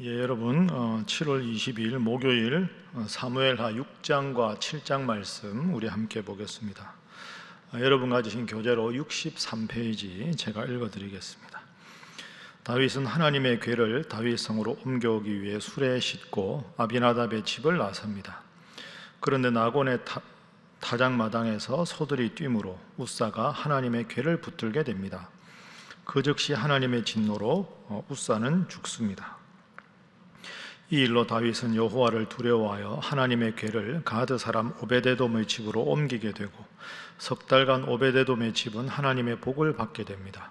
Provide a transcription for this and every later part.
여러분 7월 22일 목요일 사무엘하 6장과 7장 말씀 우리 함께 보겠습니다. 여러분 가지신 교재로 63페이지 제가 읽어드리겠습니다. 다윗은 하나님의 궤를 다윗성으로 옮겨오기 위해 수레에 싣고 아비나답의 집을 나섭니다. 그런데 나곤의 타작마당에서 소들이 뛰므로 우사가 하나님의 궤를 붙들게 됩니다. 그 즉시 하나님의 진노로 우사는 죽습니다. 이 일로 다윗은 여호와를 두려워하여 하나님의 궤를 가드 사람 오베데돔의 집으로 옮기게 되고 석 달간 오베데돔의 집은 하나님의 복을 받게 됩니다.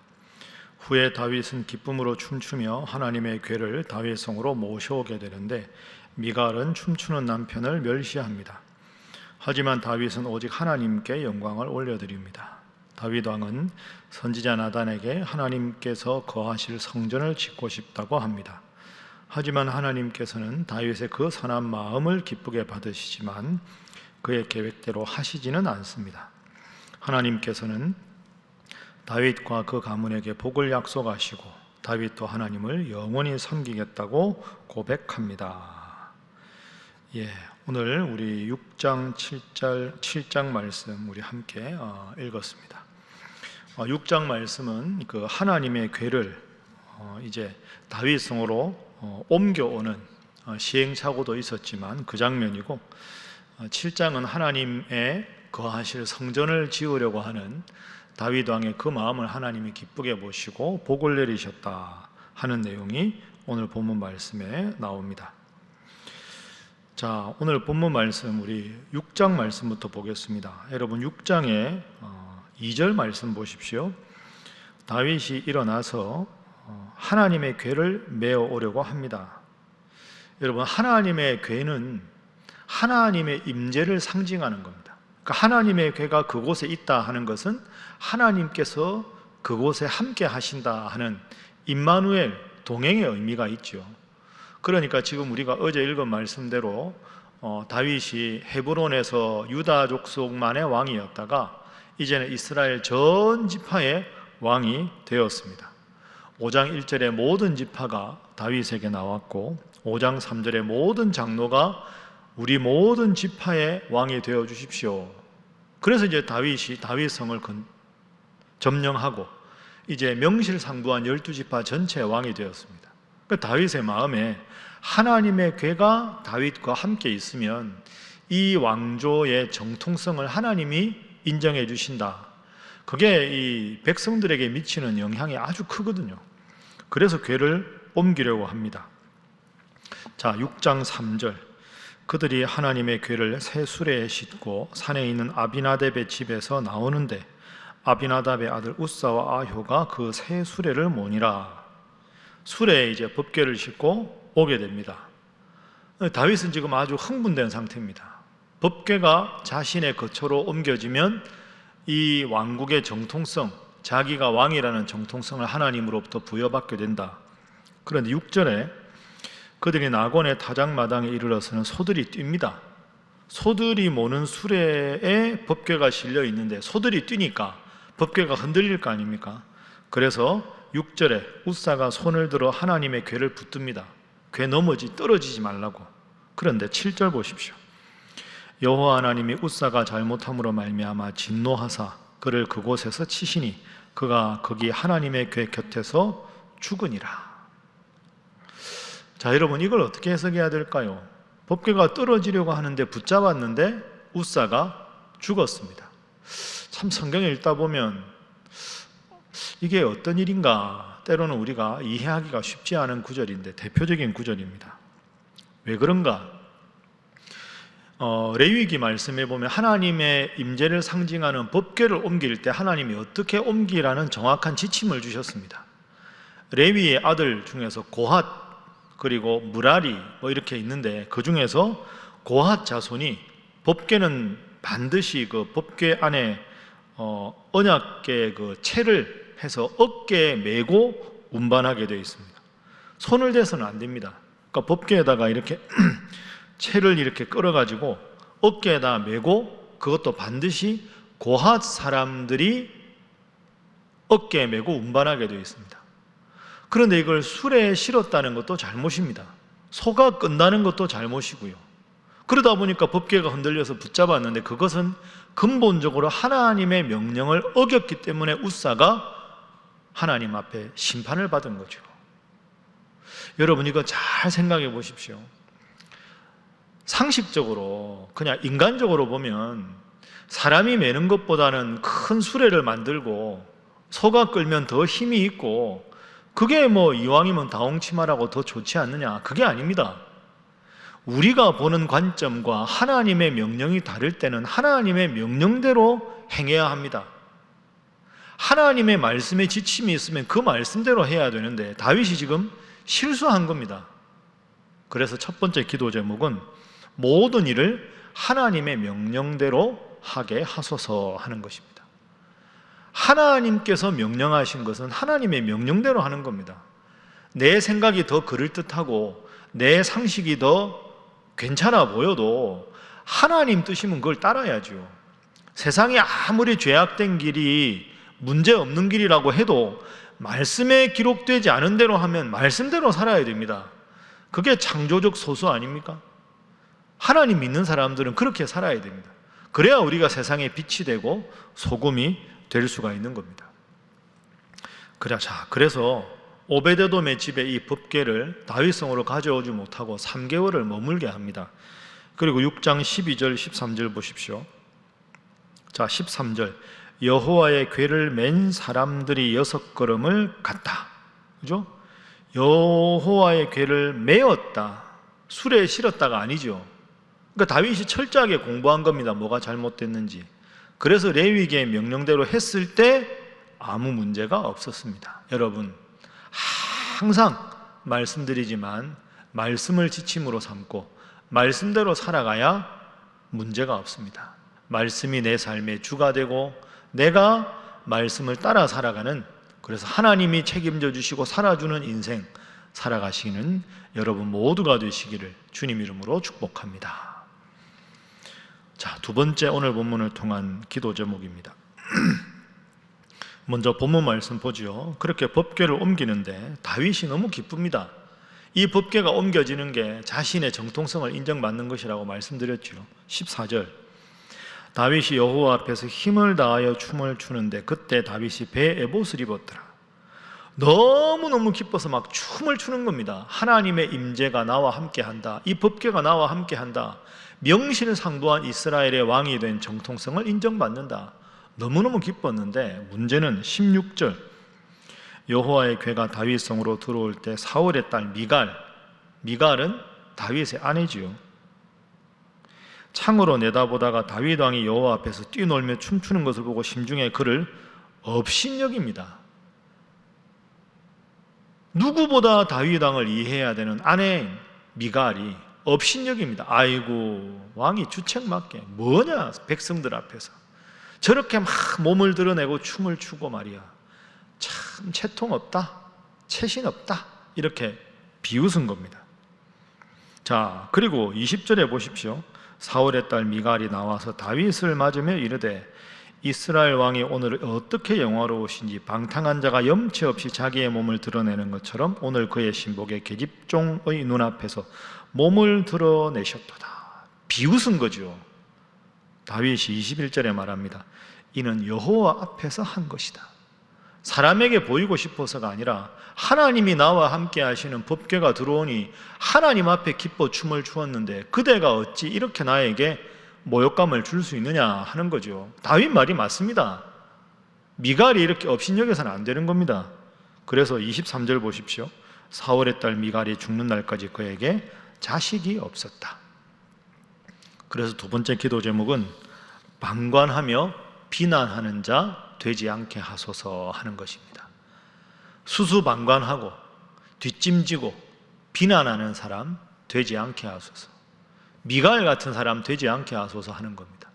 후에 다윗은 기쁨으로 춤추며 하나님의 궤를 다윗성으로 모셔오게 되는데 미갈은 춤추는 남편을 멸시합니다. 하지만 다윗은 오직 하나님께 영광을 올려드립니다. 다윗 왕은 선지자 나단에게 하나님께서 거하실 성전을 짓고 싶다고 합니다. 하지만 하나님께서는 다윗의 그 선한 마음을 기쁘게 받으시지만 그의 계획대로 하시지는 않습니다. 하나님께서는 다윗과 그 가문에게 복을 약속하시고 다윗도 하나님을 영원히 섬기겠다고 고백합니다. 오늘 우리 6장 7장 말씀 우리 함께 읽었습니다. 6장 말씀은 그 하나님의 궤를 이제 다윗성으로 옮겨오는 시행착오도 있었지만 그 장면이고, 7장은 하나님의 거하실 성전을 지으려고 하는 다윗 왕의 그 마음을 하나님이 기쁘게 보시고 복을 내리셨다 하는 내용이 오늘 본문 말씀에 나옵니다. 자, 오늘 본문 말씀 우리 6장 말씀부터 보겠습니다. 여러분 6장의 2절 말씀 보십시오. 다윗이 일어나서 하나님의 궤를 메어 오려고 합니다. 여러분, 하나님의 궤는 하나님의 임재를 상징하는 겁니다. 그러니까 하나님의 궤가 그곳에 있다 하는 것은 하나님께서 그곳에 함께 하신다 하는 임마누엘, 동행의 의미가 있죠. 그러니까 지금 우리가 어제 읽은 말씀대로 다윗이 헤브론에서 유다 족속만의 왕이었다가 이제는 이스라엘 전 지파의 왕이 되었습니다. 5장 1절에 모든 지파가 다윗에게 나왔고 5장 3절에 모든 장로가 우리 모든 지파의 왕이 되어 주십시오. 그래서 이제 다윗이 다윗성을 점령하고 이제 명실상부한 12지파 전체의 왕이 되었습니다. 그러니까 다윗의 마음에 하나님의 궤가 다윗과 함께 있으면 이 왕조의 정통성을 하나님이 인정해 주신다. 그게 이 백성들에게 미치는 영향이 아주 크거든요. 그래서 궤를 옮기려고 합니다. 자, 6장 3절. 그들이 하나님의 궤를 새 수레에 싣고 산에 있는 아비나답의 집에서 나오는데 아비나답의 아들 우사와 아효가 그 새 수레를 모니라. 수레에 이제 법궤를 싣고 오게 됩니다. 다윗은 지금 아주 흥분된 상태입니다. 법궤가 자신의 거처로 옮겨지면 이 왕국의 정통성, 자기가 왕이라는 정통성을 하나님으로부터 부여받게 된다. 그런데 6절에 그들이 나곤의 타작마당에 이르러서는 소들이 뜁니다. 소들이 모는 수레에 법궤가 실려 있는데 소들이 뛰니까 법궤가 흔들릴 거 아닙니까? 그래서 6절에 우사가 손을 들어 하나님의 궤를 붙듭니다. 궤 떨어지지 말라고. 그런데 7절 보십시오. 여호와 하나님이 우사가 잘못함으로 말미암아 진노하사 그를 그곳에서 치시니 그가 거기 하나님의 궤 곁에서 죽으니라. 자, 여러분 이걸 어떻게 해석해야 될까요? 법궤가 떨어지려고 하는데 붙잡았는데 우사가 죽었습니다. 참 성경을 읽다 보면 이게 어떤 일인가 때로는 우리가 이해하기가 쉽지 않은 구절인데 대표적인 구절입니다. 왜 그런가? 레위기 말씀에 보면 하나님의 임재를 상징하는 법궤를 옮길 때 하나님이 어떻게 옮기라는 정확한 지침을 주셨습니다. 레위의 아들 중에서 고핫 그리고 무라리 이렇게 있는데 그 중에서 고핫 자손이 법궤는 반드시 그 법궤 안에 언약궤 그 채를 해서 어깨에 메고 운반하게 되어 있습니다. 손을 대서는 안 됩니다. 그러니까 법궤에다가 이렇게 채를 이렇게 끌어가지고 어깨에다 메고 그것도 반드시 고핫 사람들이 어깨에 메고 운반하게 되어 있습니다. 그런데 이걸 술에 실었다는 것도 잘못입니다. 소가 끈다는 것도 잘못이고요. 그러다 보니까 법궤가 흔들려서 붙잡았는데 그것은 근본적으로 하나님의 명령을 어겼기 때문에 웃사가 하나님 앞에 심판을 받은 거죠. 여러분, 이거 잘 생각해 보십시오. 상식적으로 그냥 인간적으로 보면 사람이 매는 것보다는 큰 수레를 만들고 소가 끌면 더 힘이 있고 그게 뭐 이왕이면 다홍치마라고 더 좋지 않느냐? 그게 아닙니다. 우리가 보는 관점과 하나님의 명령이 다를 때는 하나님의 명령대로 행해야 합니다. 하나님의 말씀에 지침이 있으면 그 말씀대로 해야 되는데 다윗이 지금 실수한 겁니다. 그래서 첫 번째 기도 제목은 모든 일을 하나님의 명령대로 하게 하소서 하는 것입니다. 하나님께서 명령하신 것은 하나님의 명령대로 하는 겁니다. 내 생각이 더 그럴듯하고 내 상식이 더 괜찮아 보여도 하나님 뜻이면 그걸 따라야죠. 세상에 아무리 죄악된 길이 문제없는 길이라고 해도 말씀에 기록되지 않은 대로 하면 말씀대로 살아야 됩니다. 그게 창조적 소수 아닙니까? 하나님 믿는 사람들은 그렇게 살아야 됩니다. 그래야 우리가 세상에 빛이 되고 소금이 될 수가 있는 겁니다. 그래서 오베데돔의 집에 이 법궤를 다윗성으로 가져오지 못하고 3개월을 머물게 합니다. 그리고 6장 12절 13절 보십시오. 자, 13절 여호와의 궤를 맨 사람들이 6걸음을 갔다. 그죠? 여호와의 궤를 메었다. 수레에 실었다가 아니죠. 그러니까 다윗이 철저하게 공부한 겁니다. 뭐가 잘못됐는지. 그래서 레위기의 명령대로 했을 때 아무 문제가 없었습니다. 여러분, 항상 말씀드리지만 말씀을 지침으로 삼고 말씀대로 살아가야 문제가 없습니다. 말씀이 내 삶의 주가 되고 내가 말씀을 따라 살아가는, 그래서 하나님이 책임져 주시고 살아주는 인생 살아가시는 여러분 모두가 되시기를 주님 이름으로 축복합니다. 자, 두 번째 오늘 본문을 통한 기도 제목입니다. 먼저 본문 말씀 보죠. 그렇게 법궤를 옮기는데 다윗이 너무 기쁩니다. 이 법궤가 옮겨지는 게 자신의 정통성을 인정받는 것이라고 말씀드렸죠. 14절 다윗이 여호와 앞에서 힘을 다하여 춤을 추는데 그때 다윗이 배에 에봇을 입었더라. 너무너무 기뻐서 막 춤을 추는 겁니다. 하나님의 임재가 나와 함께한다. 이 법궤가 나와 함께한다. 명실상부한 이스라엘의 왕이 된 정통성을 인정받는다. 너무너무 기뻤는데 문제는 16절 여호와의 궤가 다윗성으로 들어올 때 사울의 딸 미갈은 다윗의 아내지요. 창으로 내다보다가 다윗 왕이 여호와 앞에서 뛰놀며 춤추는 것을 보고 심중에 그를 업신여깁니다. 누구보다 다윗 왕을 이해해야 되는 아내인 미갈이 업신여깁니다. 아이고, 왕이 주책맞게 뭐냐, 백성들 앞에서 저렇게 막 몸을 드러내고 춤을 추고 말이야. 참 채통 없다, 채신 없다, 이렇게 비웃은 겁니다. 자, 그리고 20절에 보십시오. 사울의 딸 미갈이 나와서 다윗을 맞으며 이르되 이스라엘 왕이 오늘 어떻게 영화로우신지 방탕한 자가 염치 없이 자기의 몸을 드러내는 것처럼 오늘 그의 신복의 계집종의 눈앞에서 몸을 드러내셨도다. 비웃은 거죠. 다윗이 21절에 말합니다. 이는 여호와 앞에서 한 것이다. 사람에게 보이고 싶어서가 아니라 하나님이 나와 함께 하시는 법궤가 들어오니 하나님 앞에 기뻐 춤을 추었는데 그대가 어찌 이렇게 나에게 모욕감을 줄 수 있느냐 하는 거죠. 다윗 말이 맞습니다. 미갈이 이렇게 업신여겨서는 안 되는 겁니다. 그래서 23절 보십시오. 사울의 딸 미갈이 죽는 날까지 그에게 자식이 없었다. 그래서 두 번째 기도 제목은 방관하며 비난하는 자 되지 않게 하소서 하는 것입니다. 수수방관하고 뒷짐지고 비난하는 사람 되지 않게 하소서, 미갈 같은 사람 되지 않게 하소서 하는 겁니다.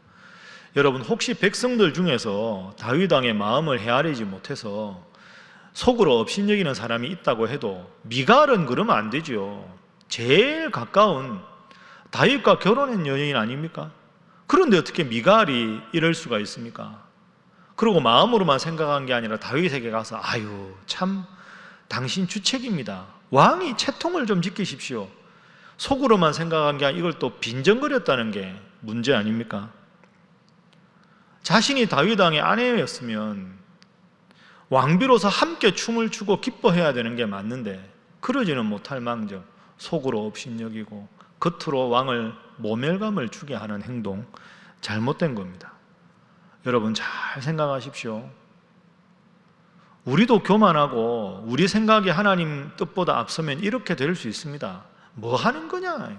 여러분, 혹시 백성들 중에서 다윗 왕의 마음을 헤아리지 못해서 속으로 업신여기는 사람이 있다고 해도 미갈은 그러면 안 되죠. 제일 가까운 다윗과 결혼한 여인 아닙니까? 그런데 어떻게 미갈이 이럴 수가 있습니까? 그리고 마음으로만 생각한 게 아니라 다윗에게 가서 아유 참 당신 주책입니다. 왕이 채통을 좀 지키십시오. 속으로만 생각한 게 아니라 이걸 또 빈정거렸다는 게 문제 아닙니까? 자신이 다윗 왕의 아내였으면 왕비로서 함께 춤을 추고 기뻐해야 되는 게 맞는데 그러지는 못할 망정 속으로 업신여기고 겉으로 왕을 모멸감을 주게 하는 행동, 잘못된 겁니다. 여러분 잘 생각하십시오. 우리도 교만하고 우리 생각이 하나님 뜻보다 앞서면 이렇게 될 수 있습니다. 뭐 하는 거냐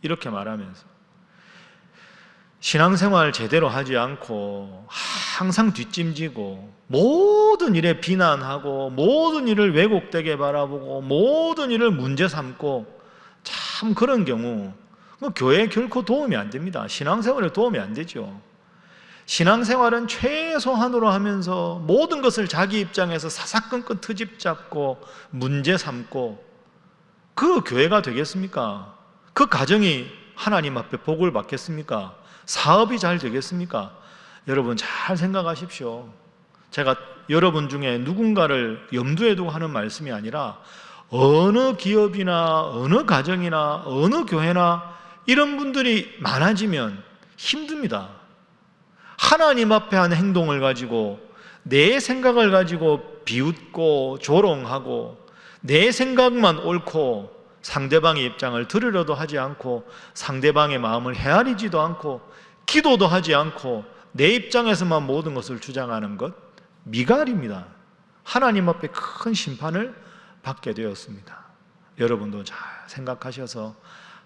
이렇게 말하면서 신앙생활 제대로 하지 않고 항상 뒷짐지고 모든 일에 비난하고 모든 일을 왜곡되게 바라보고 모든 일을 문제 삼고 참 그런 경우 교회에 결코 도움이 안 됩니다. 신앙생활에 도움이 안 되죠. 신앙생활은 최소한으로 하면서 모든 것을 자기 입장에서 사사건건 트집 잡고 문제 삼고 그 교회가 되겠습니까? 그 가정이 하나님 앞에 복을 받겠습니까? 사업이 잘 되겠습니까? 여러분 잘 생각하십시오. 제가 여러분 중에 누군가를 염두에 두고 하는 말씀이 아니라 어느 기업이나 어느 가정이나 어느 교회나 이런 분들이 많아지면 힘듭니다. 하나님 앞에 한 행동을 가지고 내 생각을 가지고 비웃고 조롱하고 내 생각만 옳고 상대방의 입장을 들으려도 하지 않고 상대방의 마음을 헤아리지도 않고 기도도 하지 않고 내 입장에서만 모든 것을 주장하는 것 미갈입니다. 하나님 앞에 큰 심판을 받게 되었습니다. 여러분도 잘 생각하셔서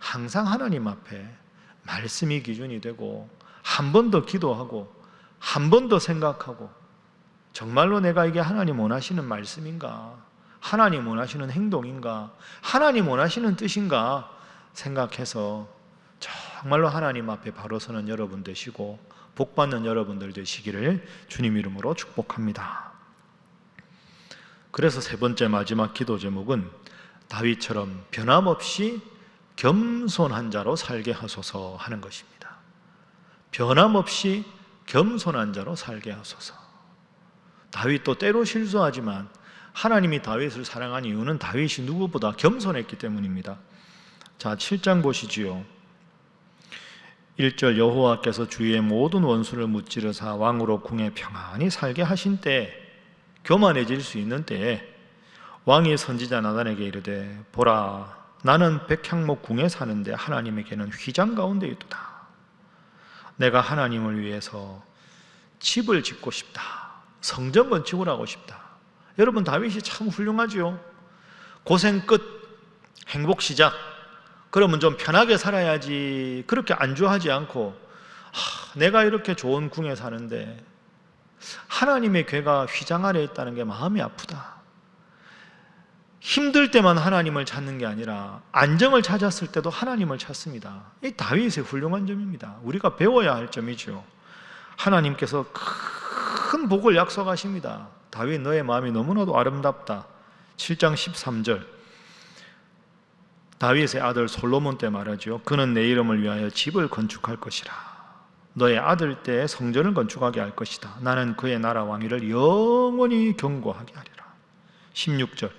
항상 하나님 앞에 말씀이 기준이 되고 한 번 더 기도하고 한 번 더 생각하고 정말로 내가 이게 하나님 원하시는 말씀인가? 하나님 원하시는 행동인가? 하나님 원하시는 뜻인가? 생각해서 정말로 하나님 앞에 바로 서는 여러분 되시고 복받는 여러분들 되시기를 주님 이름으로 축복합니다. 그래서 세 번째 마지막 기도 제목은 다윗처럼 변함없이 겸손한 자로 살게 하소서 하는 것입니다. 변함없이 겸손한 자로 살게 하소서. 다윗도 때로 실수하지만 하나님이 다윗을 사랑한 이유는 다윗이 누구보다 겸손했기 때문입니다. 자, 7장 보시지요. 1절 여호와께서 주의 모든 원수를 무찌르사 왕으로 궁에 평안히 살게 하신 때, 교만해질 수 있는 때에 왕이 선지자 나단에게 이르되 보라 나는 백향목 궁에 사는데 하나님에게는 휘장 가운데 있도다. 내가 하나님을 위해서 집을 짓고 싶다. 성전 건축을 하고 싶다. 여러분 다윗이 참 훌륭하죠. 고생 끝 행복 시작. 그러면 좀 편하게 살아야지. 그렇게 안주하지 않고 내가 이렇게 좋은 궁에 사는데 하나님의 궤가 휘장 아래에 있다는 게 마음이 아프다. 힘들 때만 하나님을 찾는 게 아니라 안정을 찾았을 때도 하나님을 찾습니다. 이 다윗의 훌륭한 점입니다. 우리가 배워야 할 점이죠. 하나님께서 큰 복을 약속하십니다. 다윗 너의 마음이 너무나도 아름답다. 7장 13절 다윗의 아들 솔로몬 때 말하죠. 그는 내 이름을 위하여 집을 건축할 것이라. 너의 아들 때에 성전을 건축하게 할 것이다. 나는 그의 나라 왕위를 영원히 견고하게 하리라. 16절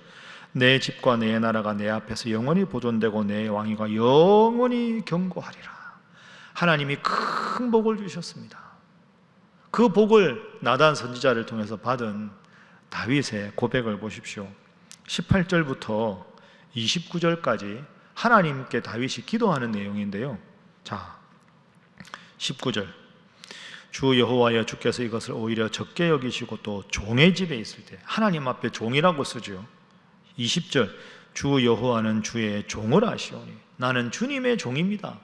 내 집과 내 나라가 내 앞에서 영원히 보존되고 내 왕위가 영원히 견고하리라. 하나님이 큰 복을 주셨습니다. 그 복을 나단 선지자를 통해서 받은 다윗의 고백을 보십시오. 18절부터 29절까지 하나님께 다윗이 기도하는 내용인데요. 자, 19절 주 여호와여 주께서 이것을 오히려 적게 여기시고 또 종의 집에 있을 때 하나님 앞에 종이라고 쓰죠. 20절 주 여호와는 주의 종을 아시오니 나는 주님의 종입니다.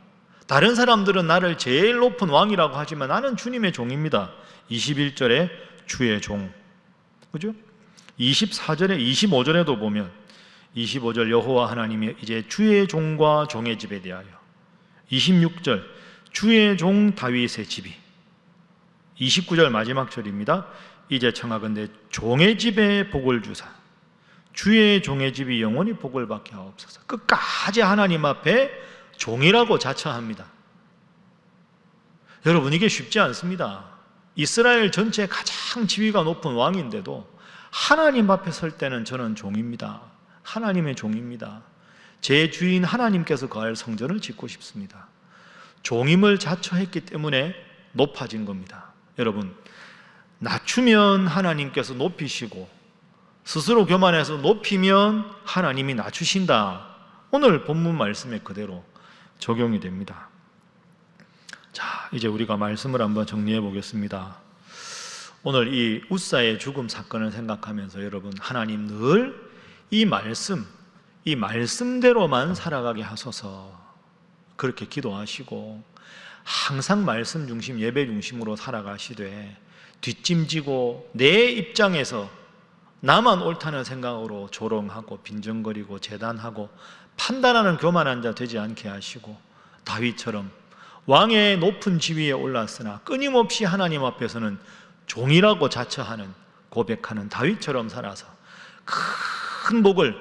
다른 사람들은 나를 제일 높은 왕이라고 하지만 나는 주님의 종입니다. 21절에 주의 종, 그죠? 24절에 25절에도 보면 25절 여호와 하나님이 이제 주의 종과 종의 집에 대하여 26절 주의 종 다윗의 집이 29절 마지막 절입니다. 이제 청하건대 종의 집에 복을 주사 주의 종의 집이 영원히 복을 받게 하옵소서. 끝까지 하나님 앞에 종이라고 자처합니다. 여러분 이게 쉽지 않습니다. 이스라엘 전체 가장 지위가 높은 왕인데도 하나님 앞에 설 때는 저는 종입니다. 하나님의 종입니다. 제 주인 하나님께서 거할 성전을 짓고 싶습니다. 종임을 자처했기 때문에 높아진 겁니다. 여러분, 낮추면 하나님께서 높이시고 스스로 교만해서 높이면 하나님이 낮추신다. 오늘 본문 말씀에 그대로 적용이 됩니다. 자, 이제 우리가 말씀을 한번 정리해 보겠습니다. 오늘 이 웃사의 죽음 사건을 생각하면서 여러분, 하나님 늘 이 말씀대로만 살아가게 하소서, 그렇게 기도하시고 항상 말씀 중심, 예배 중심으로 살아가시되 뒷짐지고 내 입장에서 나만 옳다는 생각으로 조롱하고 빈정거리고 재단하고 판단하는 교만한 자 되지 않게 하시고, 다윗처럼 왕의 높은 지위에 올랐으나 끊임없이 하나님 앞에서는 종이라고 자처하는, 고백하는 다윗처럼 살아서 큰 복을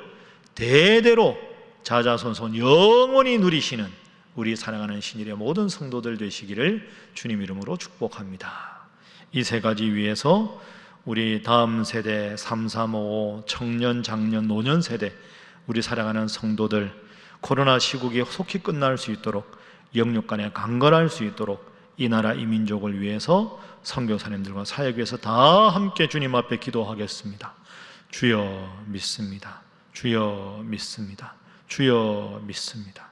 대대로 자자손손 영원히 누리시는 우리 사랑하는 신일의 모든 성도들 되시기를 주님 이름으로 축복합니다. 이 세 가지 위해서 우리 다음 세대 3, 3, 5 청년, 장년, 노년 세대 우리 사랑하는 성도들 코로나 시국이 속히 끝날 수 있도록, 영육간에 강건할 수 있도록 이 나라 이 민족을 위해서 선교사님들과 사역위에서 다 함께 주님 앞에 기도하겠습니다. 주여 믿습니다. 주여 믿습니다. 주여 믿습니다.